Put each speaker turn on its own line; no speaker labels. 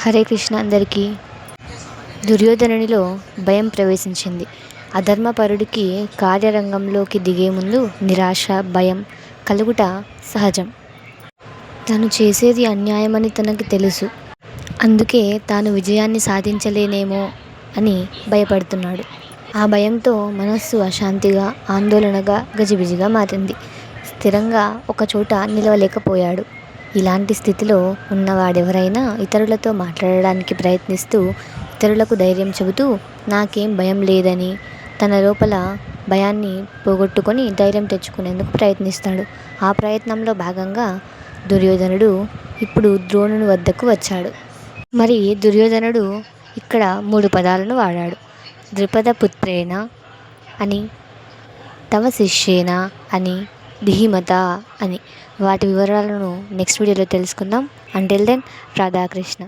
హరే కృష్ణ అందరికీ. దుర్యోధనునిలో భయం ప్రవేశించింది. అధర్మపరుడికి కార్యరంగంలోకి దిగే ముందు నిరాశ, భయం కలుగుట సహజం. తాను చేసేది అన్యాయమని తనకి తెలుసు. అందుకే తాను విజయాన్ని సాధించలేనేమో అని భయపడుతున్నాడు. ఆ భయంతో మనస్సు అశాంతిగా, ఆందోళనగా, గజిబిజిగా మారింది. స్థిరంగా ఒకచోట నిలవలేకపోయాడు. ఇలాంటి స్థితిలో ఉన్నవాడెవరైనా ఇతరులతో మాట్లాడడానికి ప్రయత్నిస్తూ, ఇతరులకు ధైర్యం చెబుతూ నాకేం భయం లేదని తన లోపల భయాన్ని పోగొట్టుకొని ధైర్యం తెచ్చుకునేందుకు ప్రయత్నిస్తాడు. ఆ ప్రయత్నంలో భాగంగా దుర్యోధనుడు ఇప్పుడు ద్రోణుని వద్దకు వచ్చాడు. మరి దుర్యోధనుడు ఇక్కడ 3 పదాలను వాడాడు. ద్రుపదపుత్రేణ అని, తవ శిష్యేన అని, ధీమత అని. వాటి వివరాలను నెక్స్ట్ వీడియోలో తెలుసుకుందాం. Until then, Radhakrishna.